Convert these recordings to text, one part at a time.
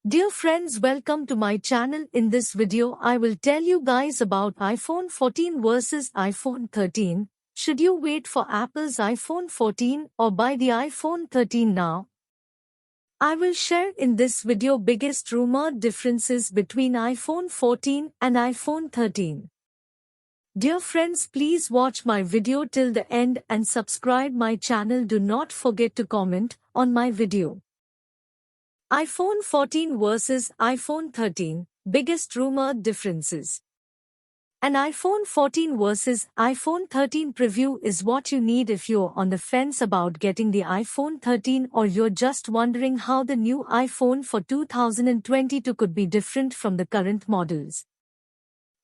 Dear friends, welcome to my channel. In this video, I will tell you guys about iPhone 14 versus iPhone 13. Should you wait for Apple's iPhone 14 or buy the iPhone 13 now? I will share in this video biggest rumored differences between iPhone 14 and iPhone 13. Dear friends, please watch my video till the end and subscribe my channel. Do not forget to comment on my video. iPhone 14 versus iPhone 13, biggest rumored differences. An iPhone 14 versus iPhone 13 preview is what you need if you're on the fence about getting the iPhone 13 or you're just wondering how the new iPhone for 2022 could be different from the current models.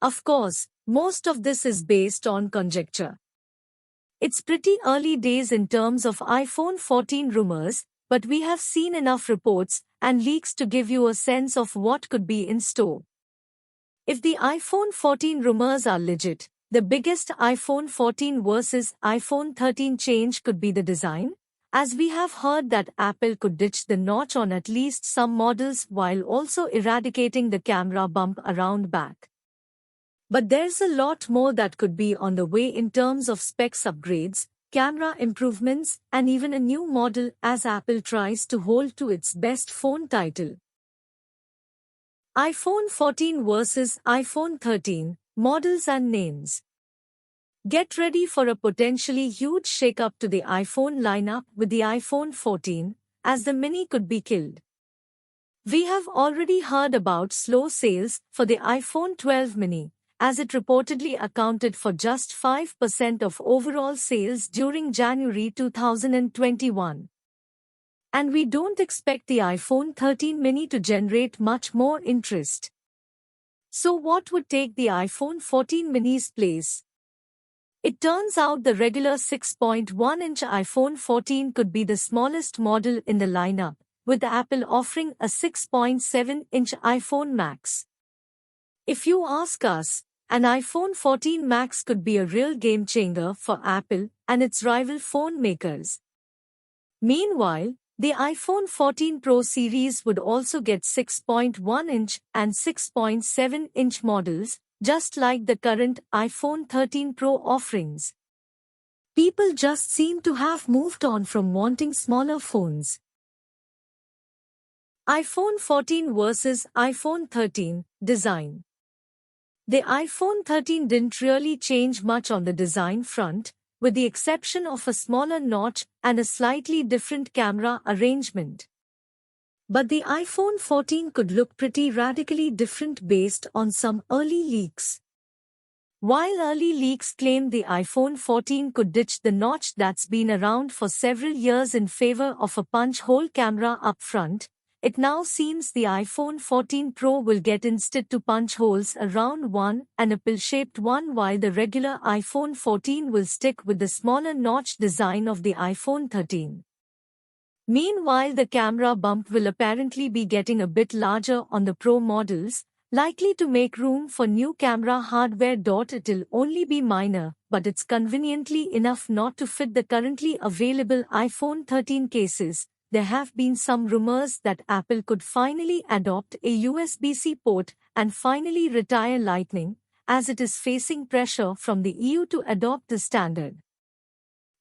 Of course, most of this is based on conjecture. It's pretty early days in terms of iPhone 14 rumors, but we have seen enough reports and leaks to give you a sense of what could be in store. If the iPhone 14 rumors are legit, the biggest iPhone 14 versus iPhone 13 change could be the design, as we have heard that Apple could ditch the notch on at least some models while also eradicating the camera bump around back. But there's a lot more that could be on the way in terms of specs upgrades, camera improvements, and even a new model as Apple tries to hold to its best phone title. iPhone 14 versus iPhone 13, models and names. Get ready for a potentially huge shakeup to the iPhone lineup with the iPhone 14, as the mini could be killed. We have already heard about slow sales for the iPhone 12 mini, as it reportedly accounted for just 5% of overall sales during January 2021. And we don't expect the iPhone 13 mini to generate much more interest. So what would take the iPhone 14 mini's place? It turns out the regular 6.1-inch iPhone 14 could be the smallest model in the lineup, with Apple offering a 6.7-inch iPhone Max. If you ask us, an iPhone 14 Max could be a real game-changer for Apple and its rival phone makers. Meanwhile, the iPhone 14 Pro series would also get 6.1-inch and 6.7-inch models, just like the current iPhone 13 Pro offerings. People just seem to have moved on from wanting smaller phones. iPhone 14 versus iPhone 13, design. The iPhone 13 didn't really change much on the design front, with the exception of a smaller notch and a slightly different camera arrangement. But the iPhone 14 could look pretty radically different based on some early leaks. While early leaks claimed the iPhone 14 could ditch the notch that's been around for several years in favor of a punch-hole camera up front, it now seems the iPhone 14 Pro will get instead two punch holes around one and a pill-shaped one, while the regular iPhone 14 will stick with the smaller notch design of the iPhone 13. Meanwhile, the camera bump will apparently be getting a bit larger on the Pro models, likely to make room for new camera hardware. It'll only be minor, but it's conveniently enough not to fit the currently available iPhone 13 cases. There have been some rumors that Apple could finally adopt a USB-C port and finally retire Lightning, as it is facing pressure from the EU to adopt the standard.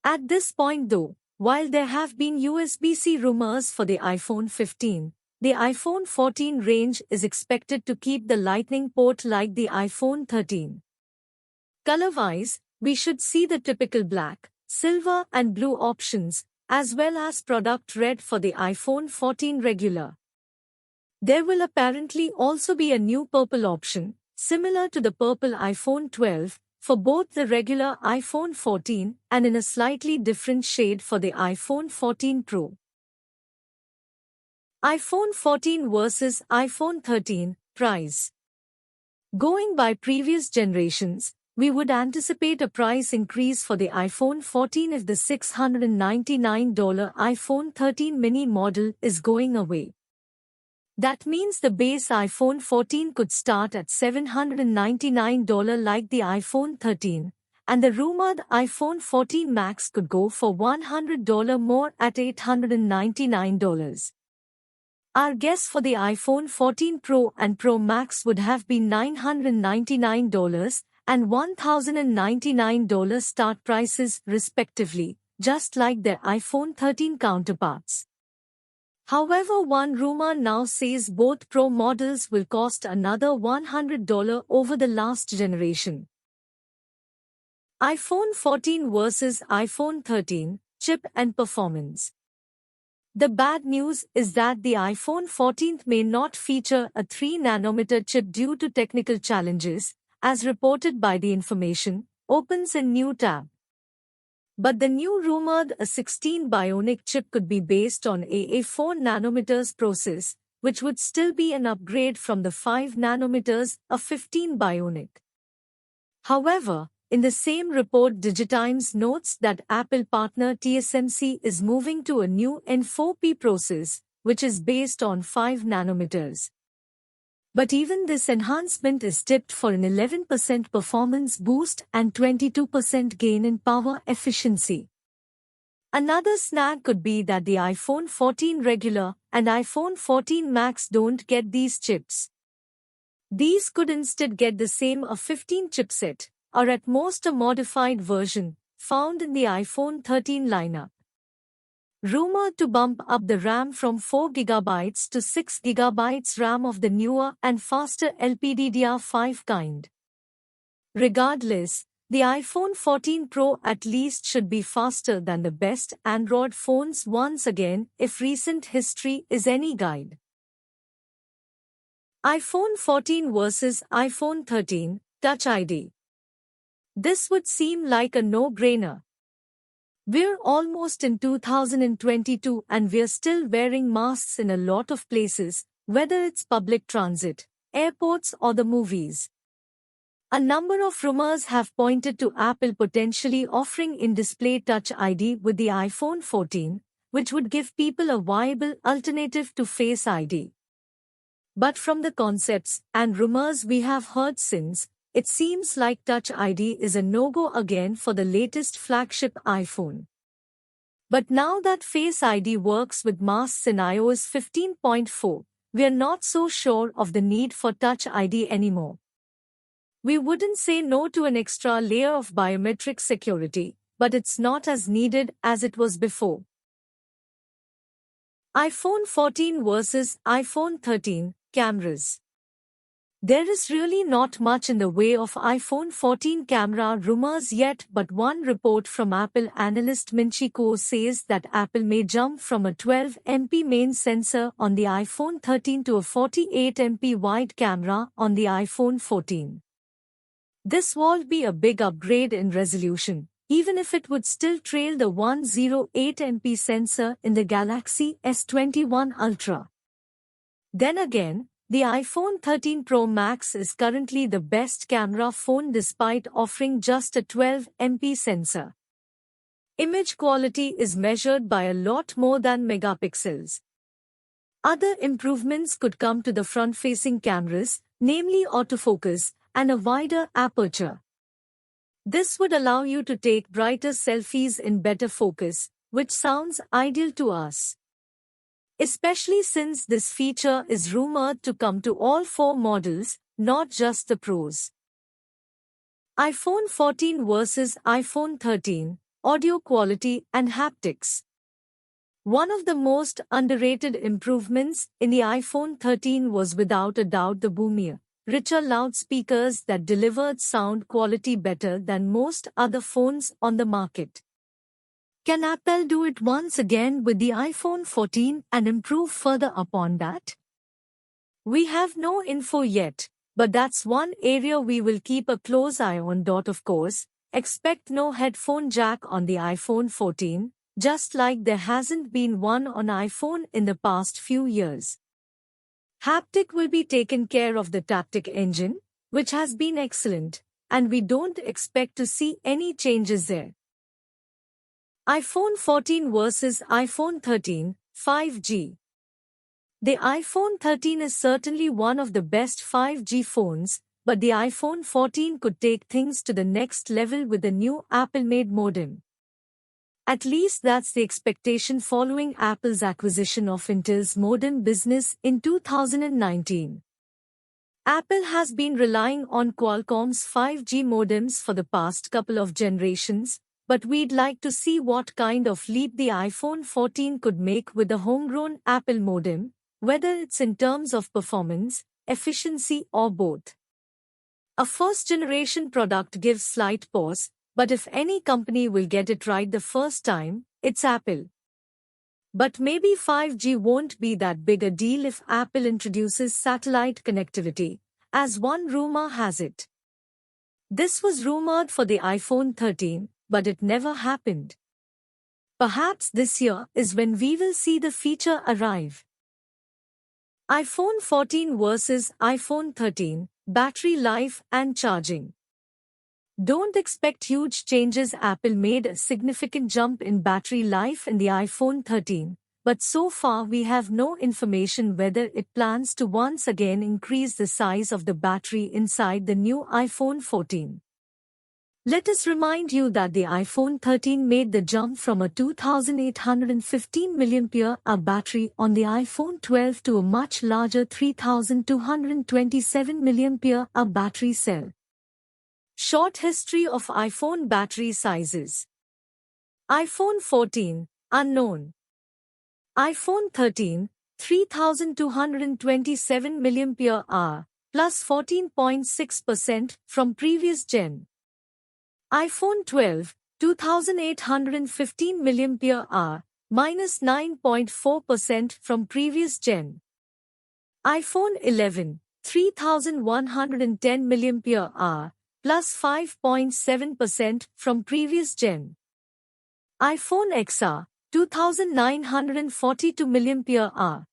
At this point though, while there have been USB-C rumors for the iPhone 15, the iPhone 14 range is expected to keep the Lightning port like the iPhone 13. Color-wise, we should see the typical black, silver and blue options, as well as product red for the iPhone 14 regular. There will apparently also be a new purple option, similar to the purple iPhone 12, for both the regular iPhone 14 and in a slightly different shade for the iPhone 14 Pro. iPhone 14 versus iPhone 13, price. Going by previous generations, we would anticipate a price increase for the iPhone 14 if the $699 iPhone 13 mini model is going away. That means the base iPhone 14 could start at $799 like the iPhone 13, and the rumored iPhone 14 Max could go for $100 more at $899. Our guess for the iPhone 14 Pro and Pro Max would have been $999 and $1,099 start prices respectively, just like their iPhone 13 counterparts. However, one rumor now says both Pro models will cost another $100 over the last generation. iPhone 14 versus iPhone 13, chip and performance. The bad news is that the iPhone 14 may not feature a 3nm chip due to technical challenges, as reported by The Information, opens a new tab. But the new rumored A16 Bionic chip could be based on a 4nm process, which would still be an upgrade from the 5nm A15 Bionic. However, in the same report, DigiTimes notes that Apple partner TSMC is moving to a new N4P process, which is based on 5nm. But even this enhancement is tipped for an 11% performance boost and 22% gain in power efficiency. Another snag could be that the iPhone 14 regular and iPhone 14 Max don't get these chips. These could instead get the same A15 chipset, or at most a modified version, found in the iPhone 13 lineup. Rumored to bump up the RAM from 4GB to 6GB RAM of the newer and faster LPDDR5 kind. Regardless, the iPhone 14 Pro at least should be faster than the best Android phones once again, if recent history is any guide. iPhone 14 versus iPhone 13, Touch ID. This would seem like a no-brainer. We're almost in 2022 and we're still wearing masks in a lot of places, whether it's public transit, airports or the movies. A number of rumors have pointed to Apple potentially offering in-display Touch ID with the iPhone 14, which would give people a viable alternative to Face ID. But from the concepts and rumors we have heard since, it seems like Touch ID is a no-go again for the latest flagship iPhone. But now that Face ID works with masks in iOS 15.4, we're not so sure of the need for Touch ID anymore. We wouldn't say no to an extra layer of biometric security, but it's not as needed as it was before. iPhone 14 versus iPhone 13, cameras. There is really not much in the way of iPhone 14 camera rumors yet, but one report from Apple analyst Minchi Kuo says that Apple may jump from a 12MP main sensor on the iPhone 13 to a 48MP wide camera on the iPhone 14. This would be a big upgrade in resolution, even if it would still trail the 108MP sensor in the Galaxy S21 Ultra. Then again, the iPhone 13 Pro Max is currently the best camera phone despite offering just a 12MP sensor. Image quality is measured by a lot more than megapixels. Other improvements could come to the front-facing cameras, namely autofocus and a wider aperture. This would allow you to take brighter selfies in better focus, which sounds ideal to us. Especially since this feature is rumored to come to all 4 models, not just the Pros. iPhone 14 versus iPhone 13, audio quality and haptics. One of the most underrated improvements in the iPhone 13 was without a doubt the boomier, richer loudspeakers that delivered sound quality better than most other phones on the market. Can Apple do it once again with the iPhone 14 and improve further upon that? We have no info yet, but that's one area we will keep a close eye on. Of course, expect no headphone jack on the iPhone 14, just like there hasn't been one on iPhone in the past few years. Haptic will be taken care of the Taptic engine, which has been excellent, and we don't expect to see any changes there. iPhone 14 versus iPhone 13, 5G. The iPhone 13 is certainly one of the best 5G phones, but the iPhone 14 could take things to the next level with a new Apple-made modem. At least that's the expectation following Apple's acquisition of Intel's modem business in 2019. Apple has been relying on Qualcomm's 5G modems for the past couple of generations, but we'd like to see what kind of leap the iPhone 14 could make with a homegrown Apple modem, whether it's in terms of performance, efficiency, or both. A first-generation product gives slight pause, but if any company will get it right the first time, it's Apple. But maybe 5G won't be that big a deal if Apple introduces satellite connectivity, as one rumor has it. This was rumored for the iPhone 13, but it never happened. Perhaps this year is when we will see the feature arrive. iPhone 14 versus iPhone 13, battery life and charging. Don't expect huge changes. Apple made a significant jump in battery life in the iPhone 13, but so far we have no information whether it plans to once again increase the size of the battery inside the new iPhone 14. Let us remind you that the iPhone 13 made the jump from a 2,815 mAh battery on the iPhone 12 to a much larger 3,227 mAh battery cell. Short history of iPhone battery sizes. iPhone 14, unknown. iPhone 13, 3,227 mAh, plus 14.6% from previous gen. iPhone 12, 2,815 mAh, minus 9.4% from previous gen. iPhone 11, 3,110 mAh, plus 5.7% from previous gen. iPhone XR, 2,942 mAh.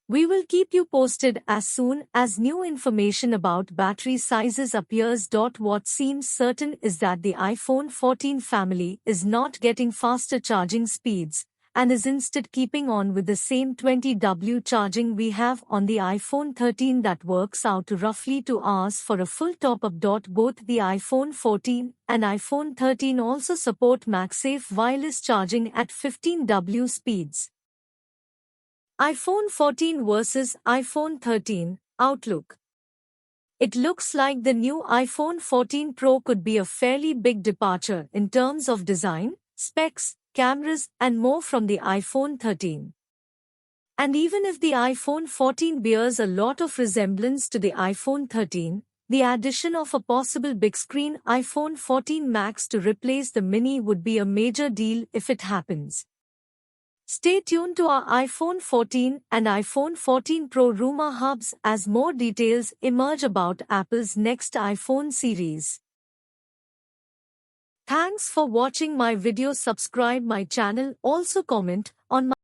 We will keep you posted as soon as new information about battery sizes appears. What seems certain is that the iPhone 14 family is not getting faster charging speeds, and is instead keeping on with the same 20W charging we have on the iPhone 13 that works out to roughly 2 hours for a full top-up. Both the iPhone 14 and iPhone 13 also support MagSafe wireless charging at 15W speeds. iPhone 14 versus iPhone 13, outlook. It looks like the new iPhone 14 Pro could be a fairly big departure in terms of design, specs, cameras, and more from the iPhone 13. And even if the iPhone 14 bears a lot of resemblance to the iPhone 13, the addition of a possible big-screen iPhone 14 Max to replace the Mini would be a major deal if it happens. Stay tuned to our iPhone 14 and iPhone 14 Pro rumor hubs as more details emerge about Apple's next iPhone series. Thanks for watching my video. Subscribe my channel. Also comment on my